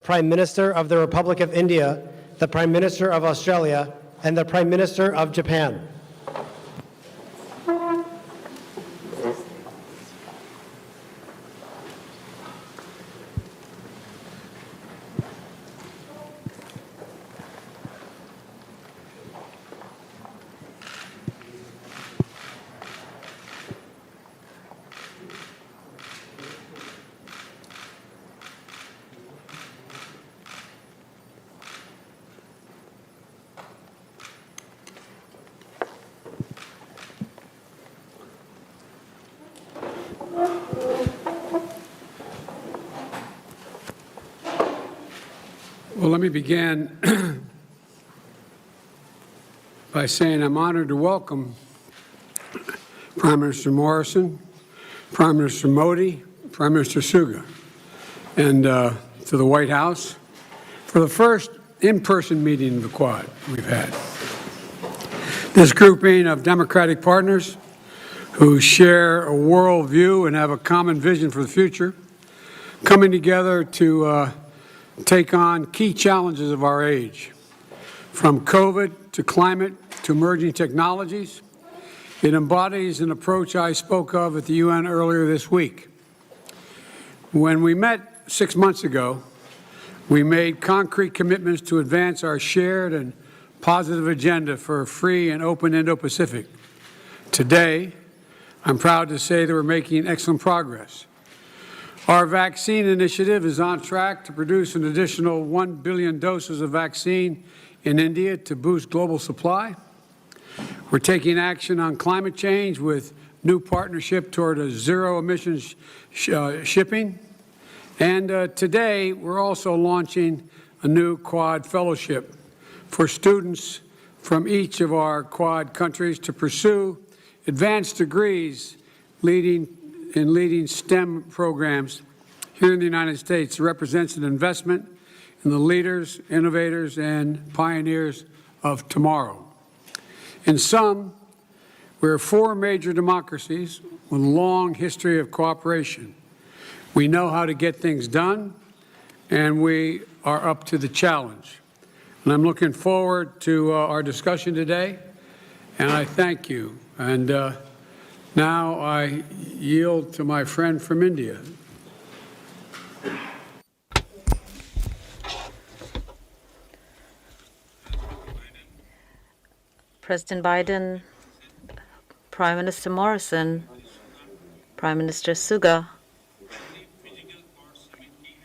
Prime Minister of the Republic of India, the Prime Minister of Australia, and the Prime Minister of Japan. Well, let me begin by saying I'm honored to welcome Prime Minister Morrison, Prime Minister Modi, Prime Minister Suga, and to the White House for the first in-person meeting of the Quad we've had. This grouping of democratic partners who share a worldview and have a common vision for the future, coming together to take on key challenges of our age, from COVID to climate to emerging technologies. It embodies an approach I spoke of at the UN earlier this week. When we met 6 months ago, we made concrete commitments to advance our shared and positive agenda for a free and open Indo-Pacific. Today, I'm proud to say that we're making excellent progress. Our vaccine initiative is on track to produce an additional 1 billion doses of vaccine in India to boost global supply. We're taking action on climate change with new partnership toward a zero emissions shipping. And today, we're also launching a new Quad fellowship for students from each of our Quad countries to pursue advanced degrees leading STEM programs here in the United States. Represents an investment in the leaders, innovators, and pioneers of tomorrow. In sum, we're 4 major democracies with a long history of cooperation. We know how to get things done, and we are up to the challenge. And I'm looking forward to our discussion today, and I thank you. And now I yield to my friend from India. President Biden, Prime Minister Morrison, Prime Minister Suga,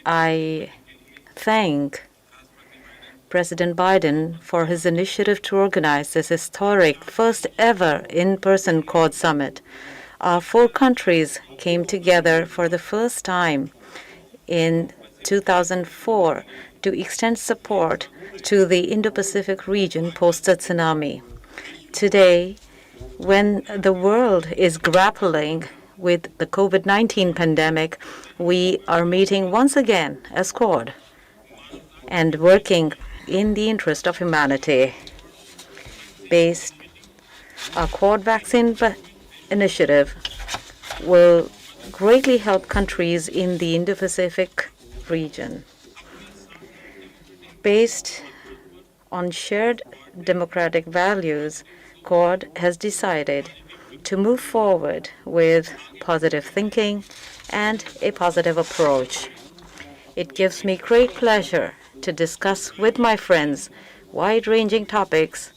I thank President Biden for his initiative to organize this historic first ever in-person Quad summit. Our 4 countries came together for the first time in 2004 to extend support to the Indo-Pacific region post the tsunami. Today, when the world is grappling with the COVID-19 pandemic, we are meeting once again as Quad and working in the interest of humanity. Our Quad vaccine initiative will greatly help countries in the Indo-Pacific region. Based on shared democratic values, Quad has decided to move forward with positive thinking and a positive approach. It gives me great pleasure to discuss with my friends wide-ranging topics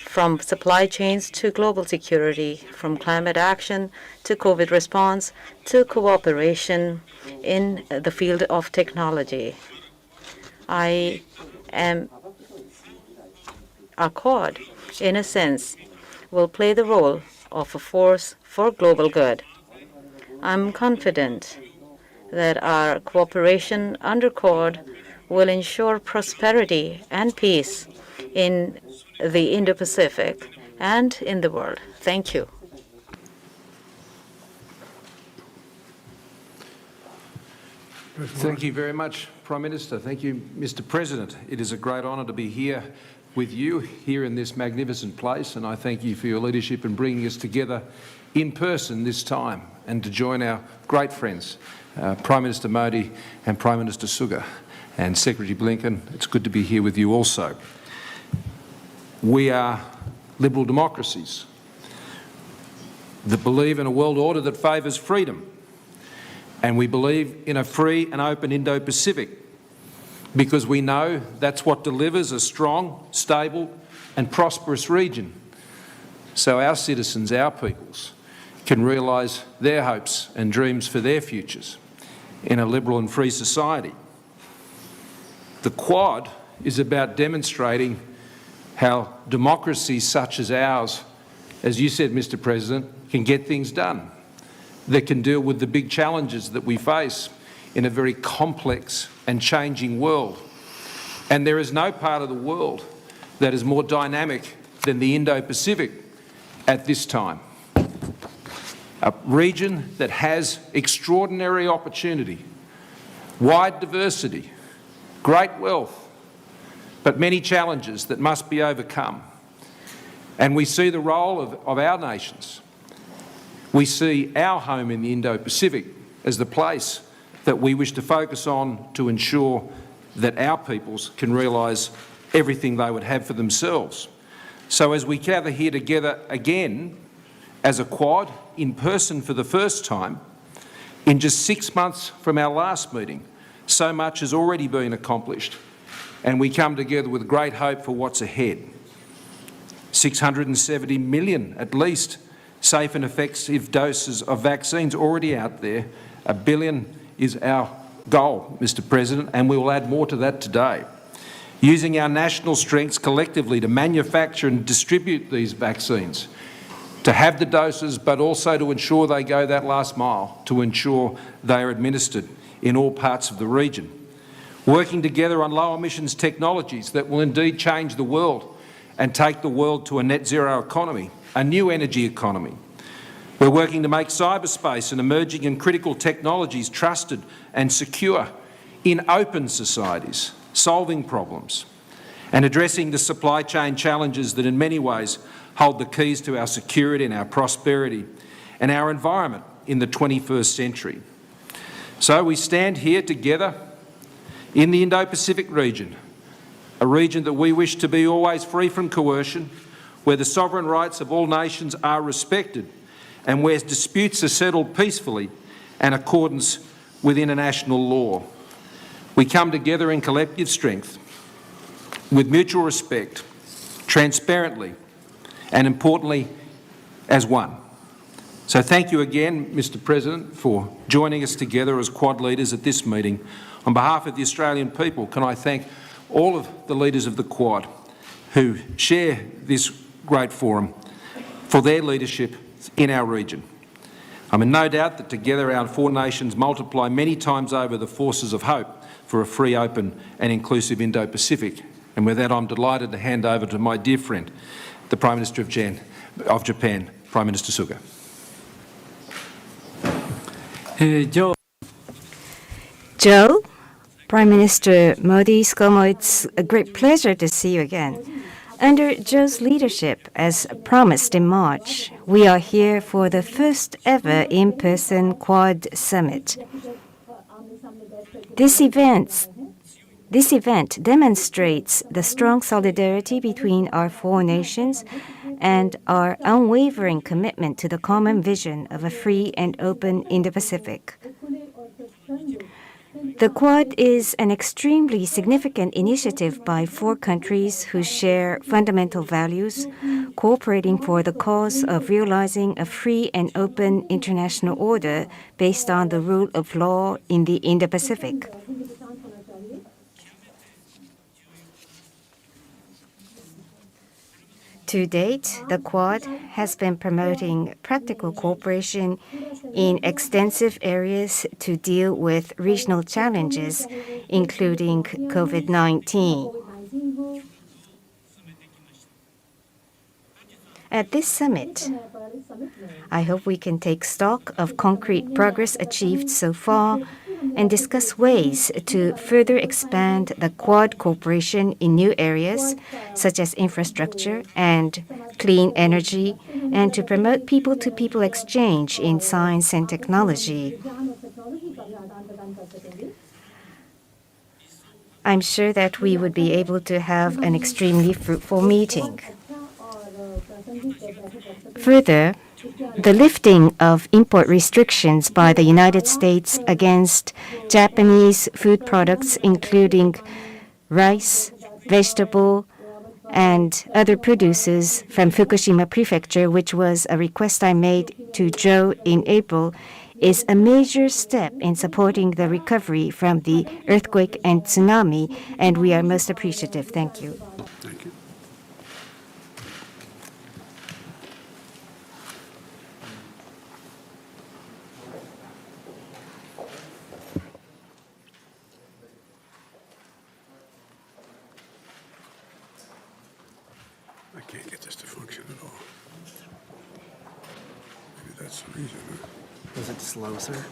from supply chains to global security, from climate action to COVID response to cooperation in the field of technology. Our Quad, in a sense, will play the role of a force for global good. I'm confident that our cooperation under Quad will ensure prosperity and peace in the Indo-Pacific and in the world. Thank you. Thank you very much, Prime Minister. Thank you, Mr. President. It is a great honour to be here with you here in this magnificent place, and I thank you for your leadership in bringing us together in person this time and to join our great friends, Prime Minister Modi and Prime Minister Suga. and Secretary Blinken, it's good to be here with you also. We are liberal democracies that believe in a world order that favours freedom, and we believe in a free and open Indo-Pacific because we know that's what delivers a strong, stable and prosperous region, so our citizens, our peoples, can realise their hopes and dreams for their futures in a liberal and free society. The Quad is about demonstrating how democracies such as ours, as you said, Mr. President, can get things done, that can deal with the big challenges that we face in a very complex and changing world. And there is no part of the world that is more dynamic than the Indo-Pacific at this time. A region that has extraordinary opportunity, wide diversity, great wealth, but many challenges that must be overcome. And we see the role of our nations. We see our home in the Indo-Pacific as the place that we wish to focus on to ensure that our peoples can realise everything they would have for themselves. So as we gather here together again as a Quad in person for the first time, in just 6 months from our last meeting, so much has already been accomplished, and we come together with great hope for what's ahead. 670 million, at least, safe and effective doses of vaccines already out there. 1 billion is our goal, Mr. President, and we will add more to that today. Using our national strengths collectively to manufacture and distribute these vaccines, to have the doses, but also to ensure they go that last mile, to ensure they are administered in all parts of the region. Working together on low emissions technologies that will indeed change the world and take the world to a net zero economy, a new energy economy. We're working to make cyberspace and emerging and critical technologies trusted and secure in open societies, solving problems and addressing the supply chain challenges that in many ways hold the keys to our security and our prosperity and our environment in the 21st century. So we stand here together in the Indo-Pacific region, a region that we wish to be always free from coercion, where the sovereign rights of all nations are respected and where disputes are settled peacefully and in accordance with international law. We come together in collective strength, with mutual respect, transparently, and importantly, as one. So thank you again, Mr. President, for joining us together as Quad leaders at this meeting. On behalf of the Australian people, can I thank all of the leaders of the Quad who share this great forum for their leadership in our region. I'm in no doubt that together our four nations multiply many times over the forces of hope for a free, open and inclusive Indo-Pacific. And with that, I'm delighted to hand over to my dear friend, the Prime Minister of Japan, Prime Minister Suga. Joe, Prime Minister Modi, ScoMo, it's a great pleasure to see you again. Under Joe's leadership, as promised in March, we are here for the first ever in-person Quad Summit. This event demonstrates the strong solidarity between our four nations and our unwavering commitment to the common vision of a free and open Indo-Pacific. The Quad is an extremely significant initiative by four countries who share fundamental values, cooperating for the cause of realizing a free and open international order based on the rule of law in the Indo-Pacific. To date, the Quad has been promoting practical cooperation in extensive areas to deal with regional challenges, including COVID-19. At this summit, I hope we can take stock of concrete progress achieved so far and discuss ways to further expand the Quad cooperation in new areas, such as infrastructure and clean energy, and to promote people-to-people exchange in science and technology. I'm sure that we would be able to have an extremely fruitful meeting. Further, the lifting of import restrictions by the United States against Japanese food products, including rice, vegetable, and other produces from Fukushima Prefecture, which was a request I made to Joe in April, is a major step in supporting the recovery from the earthquake and tsunami, and we are most appreciative. Thank you. Thank you. I can't get this to function at all. Maybe that's the reason. Huh? Was it slow, sir?